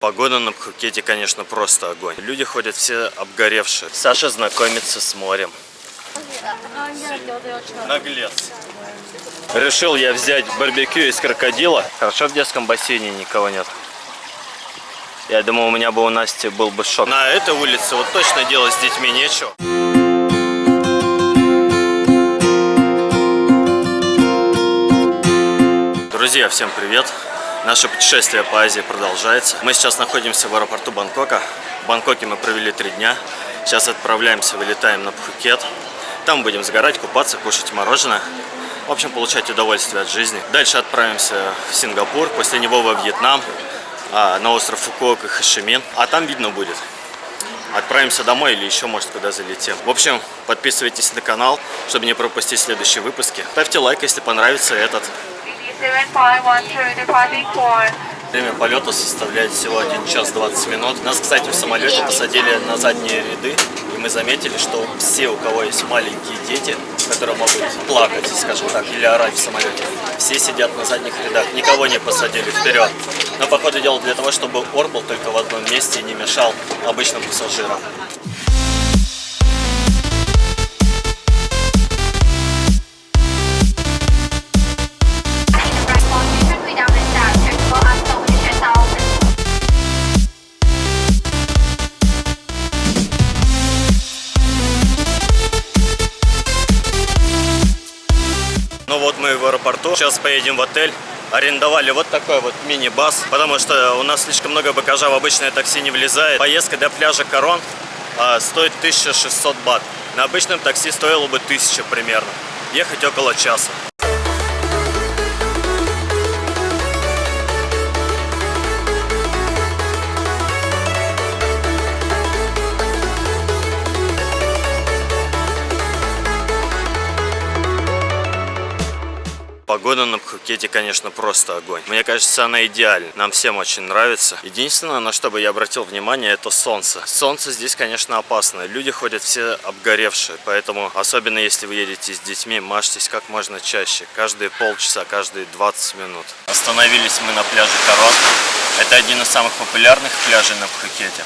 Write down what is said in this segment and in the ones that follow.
Погода на Пхукете, конечно, просто огонь. Люди ходят все обгоревшие. Саша знакомится с морем. Наглец. Решил я взять барбекю из крокодила. Хорошо, в детском бассейне никого нет. Я думаю, у Насти был бы шок. На этой улице вот точно делать с детьми нечего. Друзья, всем привет! Наше путешествие по Азии продолжается. Мы сейчас находимся в аэропорту Бангкока. В Бангкоке мы провели 3 дня. Сейчас отправляемся, вылетаем на Пхукет. Там будем загорать, купаться, кушать мороженое. В общем, получать удовольствие от жизни. Дальше отправимся в Сингапур, после него во Вьетнам, на остров Фукуок и Хошимин. А там видно будет. Отправимся домой или еще, может, куда залетим. В общем, подписывайтесь на канал, чтобы не пропустить следующие выпуски. Ставьте лайк, если понравится этот. Время полета составляет всего 1 час 20 минут. Нас, кстати, в самолете посадили на задние ряды. И мы заметили, что все, у кого есть маленькие дети, которые могут плакать, скажем так, или орать в самолете, все сидят на задних рядах. Никого не посадили вперед. Но, по ходу дела, для того, чтобы ор был только в одном месте и не мешал обычным пассажирам. Ну вот мы в аэропорту, сейчас поедем в отель. Арендовали вот такой вот мини-бас, потому что у нас слишком много багажа, в обычное такси не влезает. Поездка до пляжа Корон стоит 1600 бат. На обычном такси стоило бы 1000 примерно. Ехать около часа. Погода на Пхукете, конечно, просто огонь. Мне кажется, она идеальна. Нам всем очень нравится. Единственное, на что бы я обратил внимание, это солнце. Солнце здесь, конечно, опасно. Люди ходят все обгоревшие. Поэтому, особенно если вы едете с детьми, мажьтесь как можно чаще. Каждые полчаса, каждые 20 минут. Остановились мы на пляже Корон. Это один из самых популярных пляжей на Пхукете.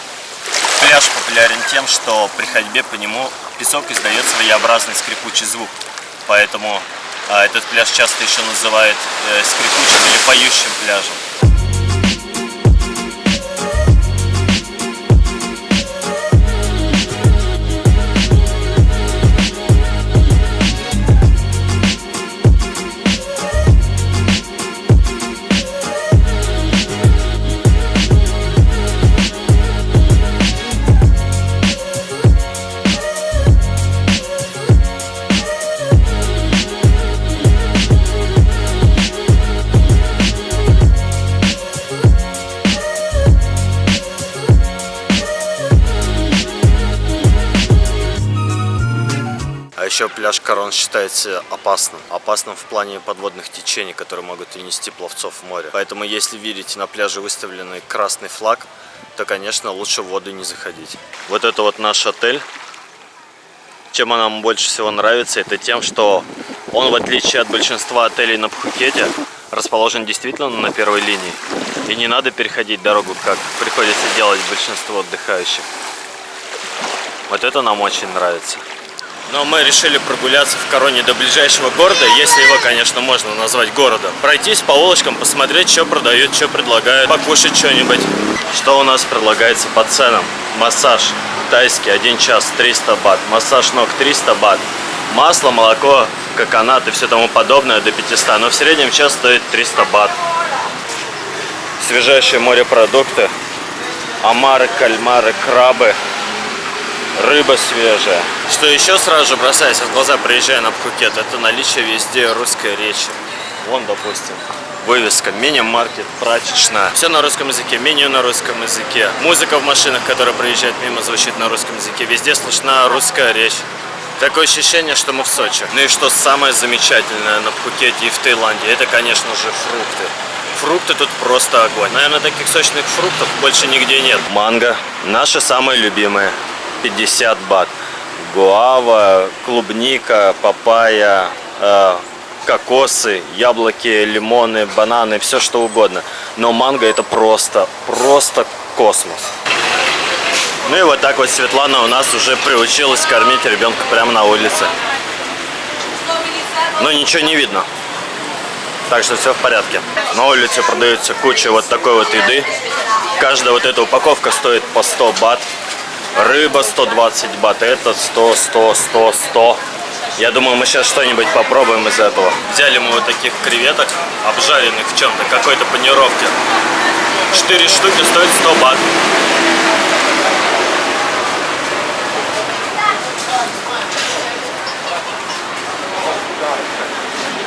Пляж популярен тем, что при ходьбе по нему песок издает своеобразный скрипучий звук. Поэтому этот пляж часто еще называют скрипучим или поющим пляжем. А еще пляж Корон считается опасным. Опасным в плане подводных течений, которые могут унести пловцов в море. Поэтому, если видите на пляже выставленный красный флаг, то, конечно, лучше в воду не заходить. Вот это вот наш отель. Чем он нам больше всего нравится, это тем, что он, в отличие от большинства отелей на Пхукете, расположен действительно на первой линии. И не надо переходить дорогу, как приходится делать большинство отдыхающих. Вот это нам очень нравится. Но мы решили прогуляться в Короне до ближайшего города, если его, конечно, можно назвать городом. Пройтись по улочкам, посмотреть, что продают, что предлагают, покушать что-нибудь. Что у нас предлагается по ценам? Массаж тайский 1 час 300 бат, массаж ног 300 бат, масло, молоко, коконат и все тому подобное до 500, но в среднем час стоит 300 бат. Свежайшие морепродукты, омары, кальмары, крабы. Рыба свежая. Что еще сразу же бросается в глаза, приезжая на Пхукет, это наличие везде русской речи. Вон, допустим, вывеска, мини-маркет, прачечная. Все на русском языке, меню на русском языке. Музыка в машинах, которая проезжает мимо, звучит на русском языке. Везде слышна русская речь. Такое ощущение, что мы в Сочи. Ну и что самое замечательное на Пхукете и в Таиланде, это, конечно же, фрукты. Фрукты тут просто огонь. Наверное, таких сочных фруктов больше нигде нет. Манго, наши самые любимые. 50 бат. Гуава, клубника, папайя, кокосы, яблоки, лимоны, бананы, все что угодно. Но манго это просто космос. Ну и вот так вот Светлана у нас уже приучилась кормить ребенка прямо на улице. Но ничего не видно. Так что все в порядке. На улице продается куча вот такой вот еды. Каждая вот эта упаковка стоит по 100 бат. Рыба 120 бат. Это 100, 100, 100, 100. Я думаю, мы сейчас что-нибудь попробуем из этого. Взяли мы вот таких креветок, обжаренных в чем-то, какой-то панировке. 4 штуки стоят 100 бат.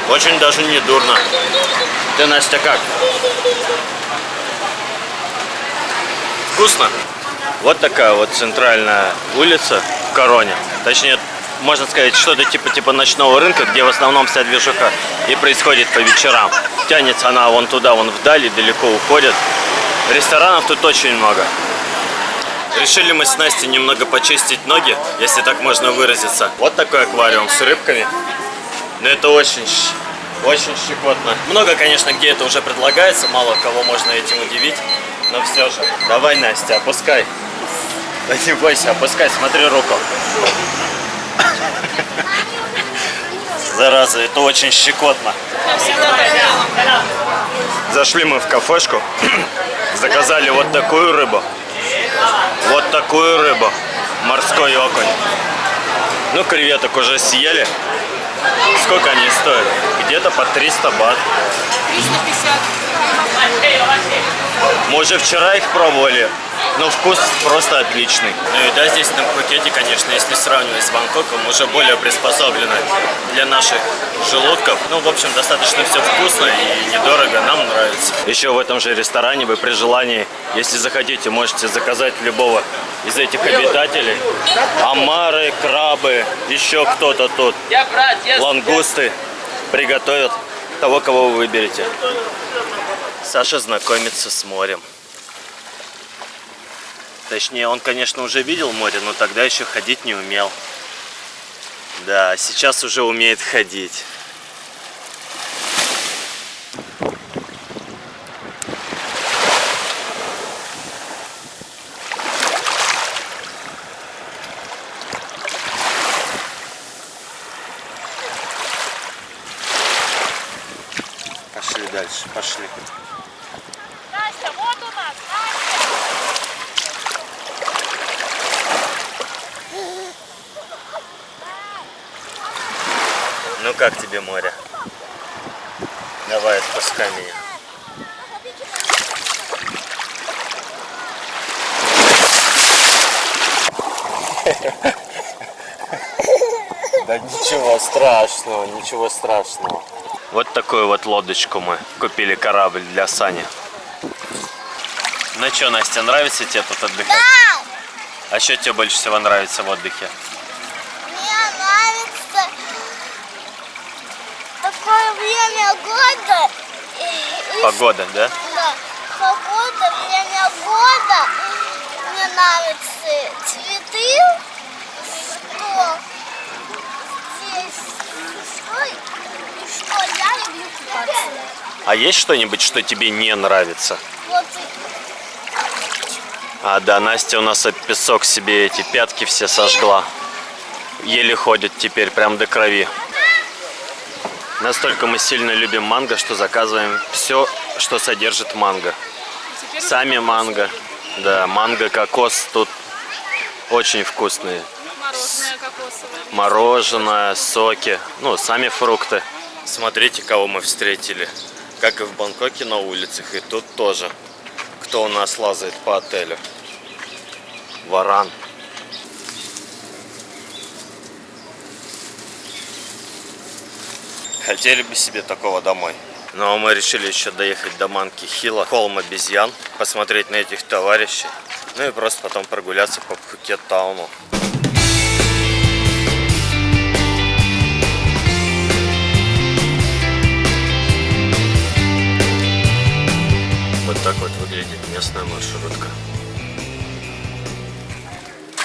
Очень даже не дурно. Ты, Настя, как? Вкусно? Вот такая вот центральная улица в Короне. Точнее, можно сказать, что-то типа ночного рынка, где в основном вся движуха и происходит по вечерам. Тянется она вон туда, вон вдали, далеко уходит. Ресторанов тут очень много. Решили мы с Настей немного почистить ноги, если так можно выразиться. Вот такой аквариум с рыбками. Но это очень щекотно. Много, конечно, где это уже предлагается, мало кого можно этим удивить. Но все же. Давай, Настя, опускай. Да не бойся, опускай, смотри руку. Зараза, это очень щекотно. Зашли мы в кафешку, заказали вот такую рыбу. Вот такую рыбу. Морской окунь. Ну, креветок уже съели. Сколько они стоят? Где-то по 300 бат. 350. Мы уже вчера их пробовали, но вкус просто отличный. Ну и да, здесь на Пхукете, конечно, если сравнивать с Бангкоком, уже более приспособлено для наших желудков. Ну, в общем, достаточно все вкусно и недорого, нам нравится. Еще в этом же ресторане вы при желании, если захотите, можете заказать любого из этих обитателей. Омары, крабы, еще кто-то тут. Лангусты приготовят того, кого вы выберете. Саша знакомится с морем. Точнее, он, конечно, уже видел море, но тогда еще ходить не умел. Да, сейчас уже умеет ходить. Пошли дальше, пошли. Настя, вот у нас, Ну как тебе море? Давай, отпускай меня. Да ничего страшного, ничего страшного. Вот такую вот лодочку мы купили, корабль для Сани. Ну что, Настя, нравится тебе тут отдыхать? Да! А что тебе больше всего нравится в отдыхе? Мне нравится такое время года. Погода, да? Да, погода, время года. Мне нравятся цветы, что здесь существует, и что я люблю купаться. А есть что-нибудь, что тебе не нравится? Вот А, да, Настя у нас об песок себе эти пятки все сожгла. Еле ходит теперь, прям до крови. Настолько мы сильно любим манго, что заказываем все, что содержит манго. Сами манго. Да, манго, кокос тут очень вкусные. мороженое кокосовое. Мороженое, соки, ну, сами фрукты. Смотрите, кого мы встретили. Как и в Бангкоке на улицах, и тут тоже. Кто у нас лазает по отелю? Варан. Хотели бы себе такого домой. Но мы решили еще доехать до Манки Хилла, холм обезьян, посмотреть на этих товарищей. Ну и просто потом прогуляться по Пхукет-тауну. Вот так вот выглядит местная маршрутка.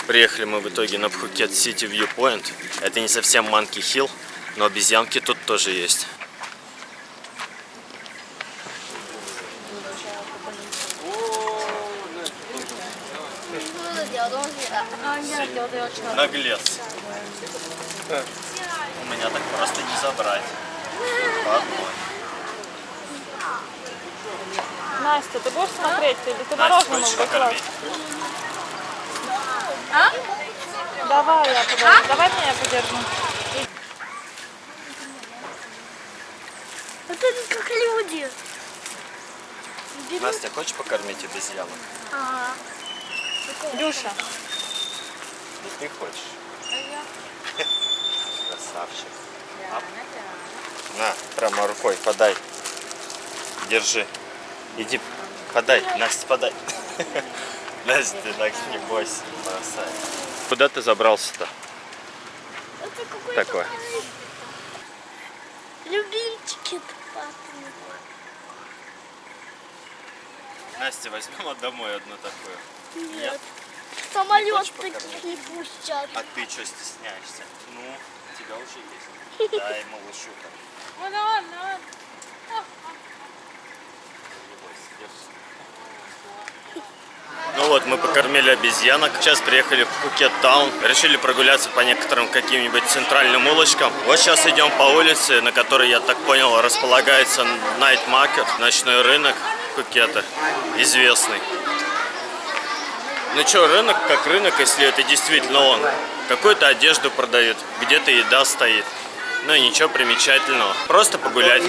Приехали мы в итоге на Пхукет Сити Viewpoint. Это не совсем Манки Хилл, но обезьянки тут тоже есть. Наглец. У меня так просто не забрать. По одной. Настя, ты будешь смотреть или ты Настя, мороженое хочешь выкладываешь? покормить? Давай я подержу. Давай меня я подержу. Вот это как люди. Настя, хочешь покормить обезьянок? Ага. Люша. Ты хочешь? Красавчик. Ап. На, прямо рукой подай. Держи. Иди, подай. Настя, подай. Настя, ты так не бойся, не бросай. Куда ты забрался-то? Это какой-то Такое. любимчики папины. Настя, возьмем домой одну такую. Нет. Не Самолет хочешь таких покормить? не пущат. А ты что стесняешься? Ну, у тебя уже есть. Дай малышу-то. Ну давай, давай. Не бойся, держи. Ну вот, мы покормили обезьянок. Сейчас приехали в Пхукет-таун. Решили прогуляться по некоторым каким-нибудь центральным улочкам. Вот сейчас идем по улице, на которой, я так понял, располагается Night Market, ночной рынок Пхукета, известный. Ну что, рынок как рынок, если это действительно он. Какую-то одежду продают, где-то еда стоит. Ну и ничего примечательного. Просто погулять.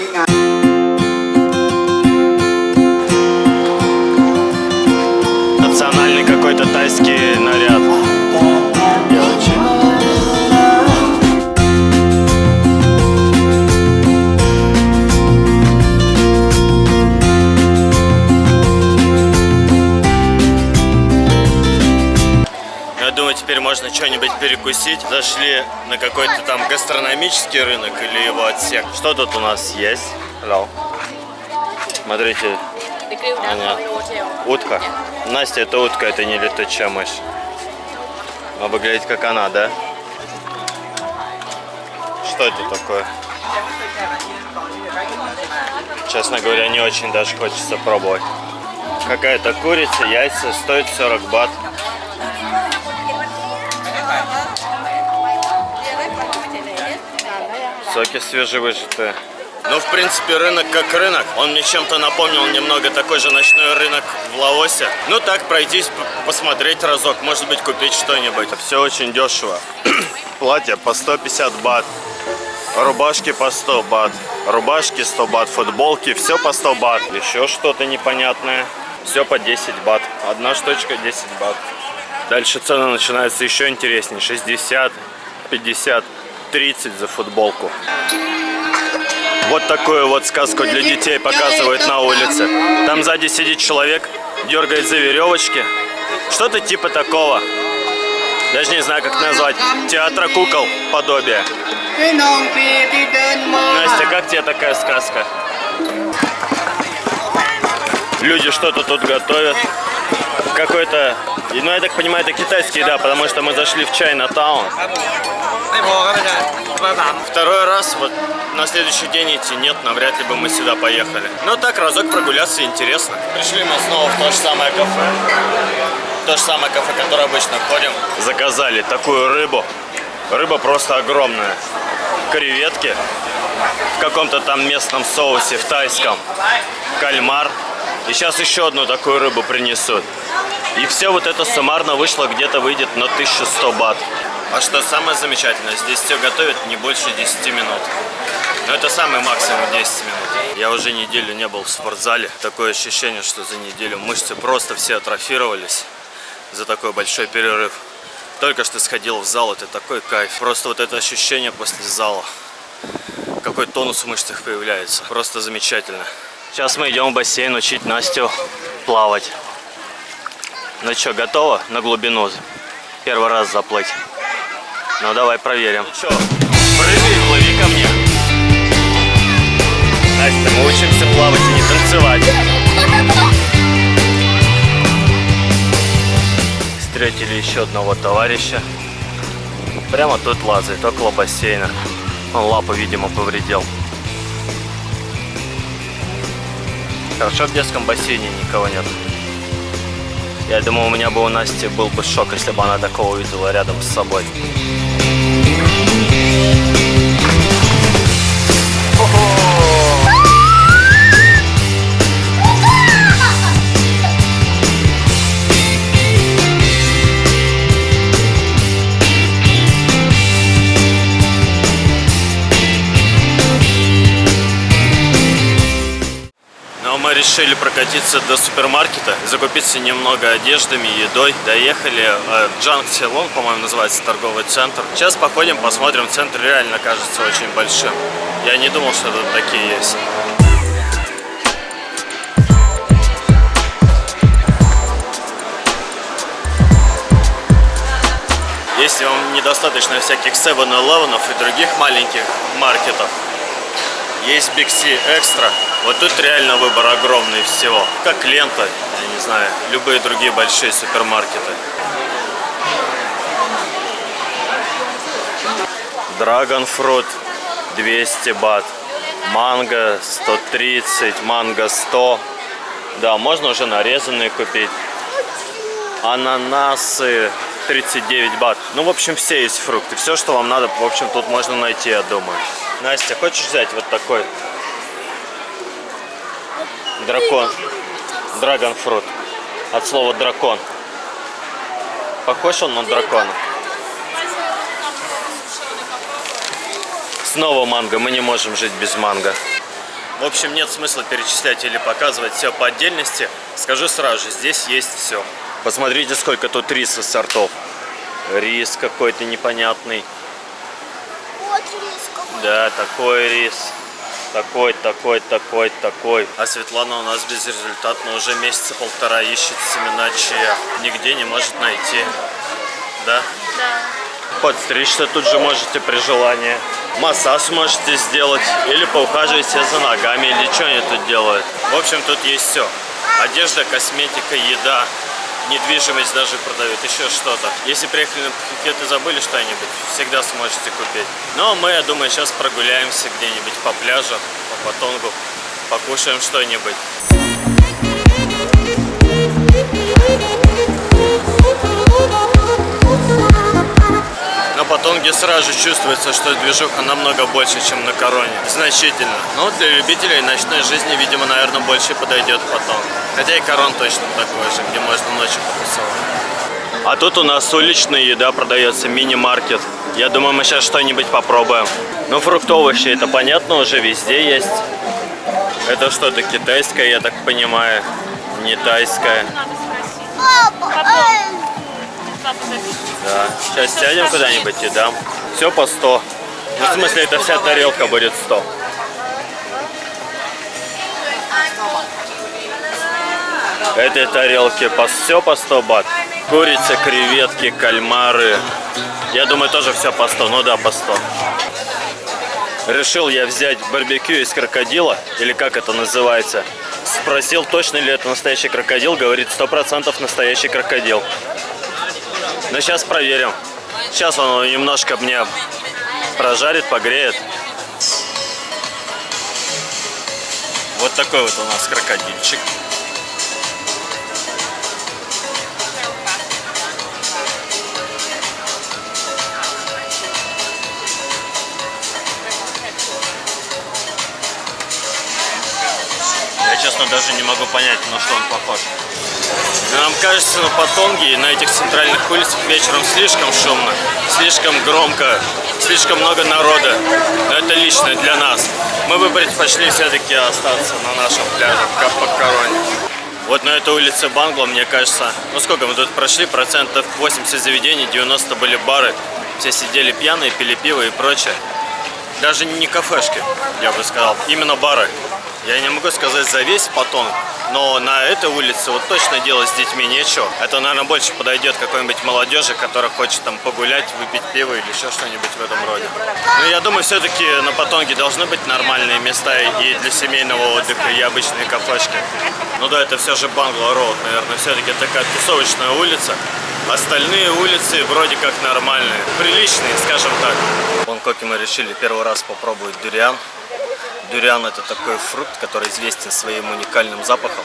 Национальный какой-то тайский наряд. Девочек. Я думаю, теперь можно что-нибудь перекусить. Зашли на какой-то там гастрономический рынок или его отсек. Что тут у нас есть? Hello. Смотрите. Аня. Утка. Настя, это утка, это не летучая мышь. А выглядит как она, да? Что это такое? Честно говоря, не очень даже хочется пробовать. Какая-то курица, яйца, стоит 40 бат. Соки свежевыжатые. Ну, в принципе, рынок как рынок. Он мне чем-то напомнил немного такой же ночной рынок в Лаосе. Ну, так, пройтись, посмотреть разок, может быть, купить что-нибудь. Все очень дешево. Платья по 150 бат. Рубашки по 100 бат. Рубашки 100 бат, футболки, все по 100 бат. Еще что-то непонятное. Все по 10 бат. Одна штучка 10 бат. Дальше цены начинаются еще интереснее. 60, 50, 30 за футболку. Вот такую вот сказку для детей показывают на улице. Там сзади сидит человек, дергает за веревочки. Что-то типа такого. Даже не знаю, как назвать. Театра кукол подобие. Настя, как тебе такая сказка? Люди что-то тут готовят. Какой-то, ну я так понимаю, это китайский, да, потому что мы зашли в Чайна-таун. Второй раз, вот на следующий день идти нет, навряд ли бы мы сюда поехали. Но так, разок прогуляться интересно. Пришли мы снова в то же самое кафе. То же самое кафе, в которое обычно ходим. Заказали такую рыбу. Рыба просто огромная. Креветки в каком-то там местном соусе, в тайском. Кальмар. И сейчас еще одну такую рыбу принесут. И все вот это суммарно вышло, где-то выйдет на 1100 бат. А что самое замечательное, здесь все готовят не больше 10 минут. Но это самый максимум 10 минут. Я уже неделю не был в спортзале. Такое ощущение, что за неделю мышцы просто все атрофировались за такой большой перерыв. Только что сходил в зал, это такой кайф. Просто вот это ощущение после зала. Какой тонус в мышцах появляется. Просто замечательно. Сейчас мы идем в бассейн учить Настю плавать. Ну что, готова на глубину? Первый раз заплыть. Ну давай проверим. Что, прыгай, плыви ко мне. Настя, мы учимся плавать и не танцевать. Встретили еще одного товарища. Прямо тут лазает, около бассейна. Он лапу, видимо, повредил. Хорошо, в детском бассейне никого нет. Я думаю, у меня бы у Насти был бы шок, если бы она такого увидела рядом с собой. Мы решили прокатиться до супермаркета, закупиться немного одеждами, едой. Доехали в Джанг-Селон, по-моему, называется торговый центр. Сейчас походим, посмотрим. Центр реально кажется очень большим. Я не думал, что тут такие есть. Если вам недостаточно всяких 7-Eleven и других маленьких маркетов, есть Big C Extra. Вот тут реально выбор огромный всего. Как Лента, я не знаю, любые другие большие супермаркеты. Dragon Fruit 200 бат. Манго 130, манго 100. Да, можно уже нарезанные купить. Ананасы 39 бат. Ну, в общем, все есть фрукты. Все, что вам надо, в общем, тут можно найти, я думаю. Настя, хочешь взять вот такой? Дракон. Dragon Fruit. От слова дракон. Похож он на дракона? Снова манго. Мы не можем жить без манго. В общем, нет смысла перечислять или показывать все по отдельности. Скажу сразу же, здесь есть все. Посмотрите, сколько тут риса сортов. Рис какой-то непонятный. Вот рис какой. Да, такой рис. Такой. А Светлана у нас безрезультатно уже месяца полтора ищет семена чиа. Нигде не может найти. Да? Да. Подстричься тут же можете при желании. Массаж можете сделать. Или поухаживайте за ногами. Или что они тут делают. В общем, тут есть все. Одежда, косметика, еда. Недвижимость даже продают, еще что-то. Если приехали на Пхукет и забыли что-нибудь, всегда сможете купить. Но мы, я думаю, сейчас прогуляемся где-нибудь по пляжу, по Паттонгу, покушаем что-нибудь. На Паттонге сразу же чувствуется, что движуха намного больше, чем на Короне. Значительно. Но для любителей ночной жизни, видимо, наверное, больше подойдет Паттонг. Хотя и Корон точно такой же, где можно ночью потусовать. А тут у нас уличная еда продается, мини-маркет. Я думаю, мы сейчас что-нибудь попробуем. Ну, фрукт-овощи, это понятно, уже везде есть. Это что-то китайское, я так понимаю. Не тайское. Надо спросить. Папа, Потом. Папа запишет. Да. Сейчас сядем куда-нибудь и дам. Все по 100. Ну, в смысле, это вся тарелка будет 100. Этой тарелке все по 100 бат. Курица, креветки, кальмары. Я думаю, тоже все по 100. Ну да, по 100. Решил я взять барбекю из крокодила. Или как это называется. Спросил, точно ли это настоящий крокодил. Говорит, 100% настоящий крокодил. Но сейчас проверим. Сейчас он немножко мне прожарит, погреет. Вот такой вот у нас крокодильчик. Я, честно, даже не могу понять, на что он похож. Нам кажется, на Паттонге и на этих центральных улицах вечером слишком шумно, слишком громко, слишком много народа. Но это лично для нас. Мы бы предпочли все-таки остаться на нашем пляже, как по Короне. Вот на этой улице Бангла, мне кажется, ну сколько мы тут прошли, процентов 80 заведений, 90 были бары. Все сидели пьяные, пили пиво и прочее. Даже не кафешки, я бы сказал, именно бары. Я не могу сказать за весь Паттонг, но на этой улице вот точно делать с детьми нечего. Это, наверное, больше подойдет какой-нибудь молодежи, которая хочет там погулять, выпить пиво или еще что-нибудь в этом роде. Но я думаю, все-таки на Паттонге должны быть нормальные места и для семейного отдыха, и обычные кафешки. Ну да, это все же Бангла Роуд, наверное, все-таки такая тусовочная улица. Остальные улицы вроде как нормальные, приличные, скажем так. В Бангкоке мы решили первый раз попробовать дуриан. Дуриан — это такой фрукт, который известен своим уникальным запахом.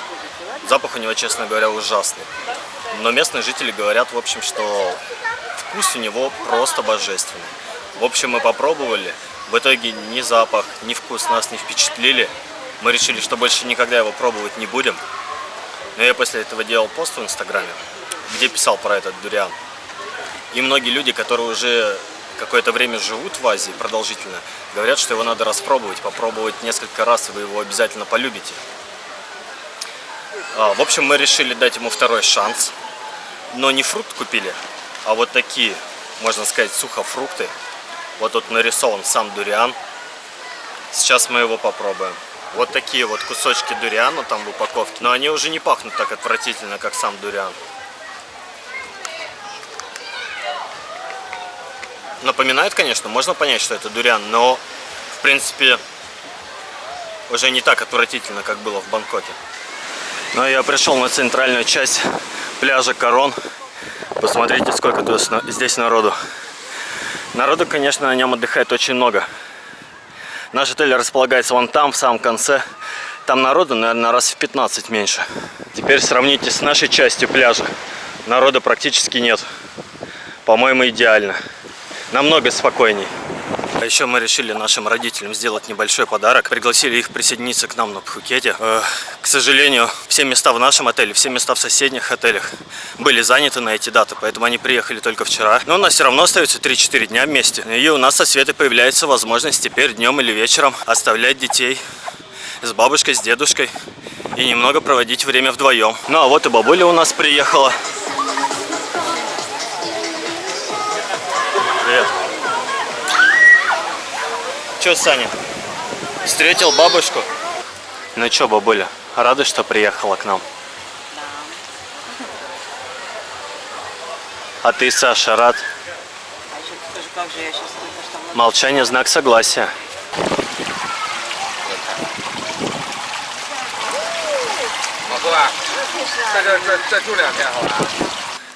Запах у него, честно говоря, ужасный. Но местные жители говорят, в общем, что вкус у него просто божественный. В общем, мы попробовали. В итоге ни запах, ни вкус нас не впечатлили. Мы решили, что больше никогда его пробовать не будем. Но я после этого делал пост в Инстаграме, где писал про этот дуриан. И многие люди, которые уже какое-то время живут в Азии продолжительно, говорят, что его надо распробовать, попробовать несколько раз, и вы его обязательно полюбите. В общем, мы решили дать ему второй шанс. Но не фрукт купили, а вот такие, можно сказать, сухофрукты. Вот тут нарисован сам дуриан. Сейчас мы его попробуем. Вот такие вот кусочки дуриана там в упаковке. Но они уже не пахнут так отвратительно, как сам дуриан. Напоминает, конечно, можно понять, что это дуриан, но, в принципе, уже не так отвратительно, как было в Бангкоке. Но я пришел на центральную часть пляжа Карон. Посмотрите, сколько здесь народу. Народу, конечно, на нем отдыхает очень много. Наш отель располагается вон там, в самом конце. Там народу, наверное, раз в 15 меньше. Теперь сравните с нашей частью пляжа. Народа практически нет. По-моему, идеально. Намного спокойней. А еще мы решили нашим родителям сделать небольшой подарок. Пригласили их присоединиться к нам на Пхукете. К сожалению, все места в нашем отеле, все места в соседних отелях были заняты на эти даты, поэтому они приехали только вчера. Но у нас все равно остается 3-4 дня вместе. И у нас со Светой появляется возможность теперь днем или вечером оставлять детей с бабушкой, с дедушкой и немного проводить время вдвоем. Ну а вот и бабуля у нас приехала. Привет. Че, Саня, встретил бабушку? Ну че, бабуля, рада, что приехала к нам? Да. А ты, Саша, рад? А еще скажи, как же я сейчас только что... Молчание — знак согласия.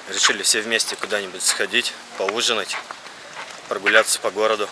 Решили все вместе куда-нибудь сходить, поужинать, прогуляться по городу.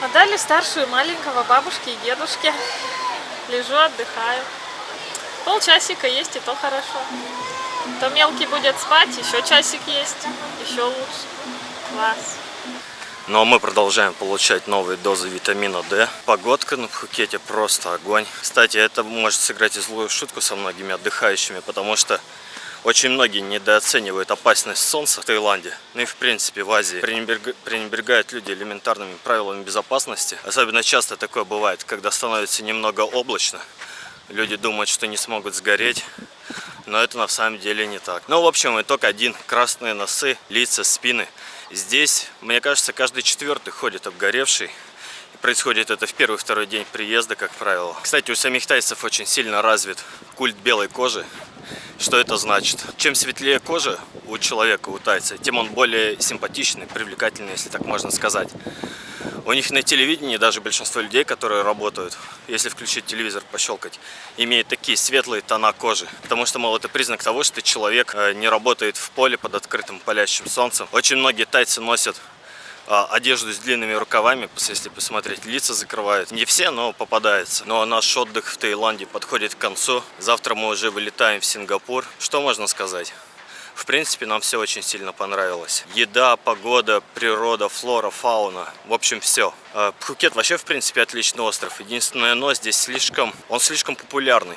Отдали старшую и маленького бабушке и дедушке. Лежу, отдыхаю. Полчасика есть, и то хорошо. То мелкий будет спать, еще часик есть, еще лучше. Класс. Ну а мы продолжаем получать новые дозы витамина D. Погодка на Пхукете просто огонь. Кстати, это может сыграть и злую шутку со многими отдыхающими, потому что очень многие недооценивают опасность солнца в Таиланде. Ну и в принципе в Азии пренебрегают люди элементарными правилами безопасности. Особенно часто такое бывает, когда становится немного облачно. Люди думают, что не смогут сгореть, но это на самом деле не так. Ну, в общем, итог один. Красные носы, лица, спины. Здесь, мне кажется, каждый четвертый ходит обгоревший. И происходит это в первый-второй день приезда, как правило. Кстати, у самих тайцев очень сильно развит культ белой кожи. Что это значит? Чем светлее кожа у человека, у тайца, тем он более симпатичный, привлекательный, если так можно сказать. У них на телевидении даже большинство людей, которые работают, если включить телевизор, пощелкать, имеют такие светлые тона кожи. Потому что, мол, это признак того, что человек не работает в поле под открытым палящим солнцем. Очень многие тайцы носят одежду с длинными рукавами, если посмотреть, лица закрывают. Не все, но попадается. Но наш отдых в Таиланде подходит к концу. Завтра мы уже вылетаем в Сингапур. Что можно сказать? В принципе, нам все очень сильно понравилось. Еда, погода, природа, флора, фауна. В общем, все. Пхукет вообще, в принципе, отличный остров. Единственное, но здесь он слишком популярный.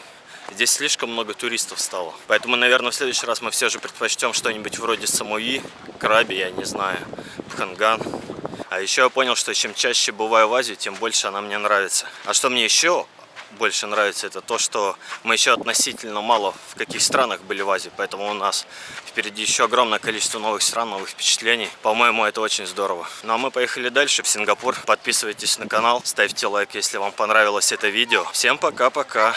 Здесь слишком много туристов стало. Поэтому, наверное, в следующий раз мы все же предпочтем что-нибудь вроде Самуи, Краби, я не знаю, Пханган. А еще я понял, что чем чаще бываю в Азии, тем больше она мне нравится. А что мне еще больше нравится, это то, что мы еще относительно мало в каких странах были в Азии, поэтому у нас впереди еще огромное количество новых стран, новых впечатлений. По-моему, это очень здорово. Ну а мы поехали дальше в Сингапур. Подписывайтесь на канал, ставьте лайк, если вам понравилось это видео. Всем пока-пока!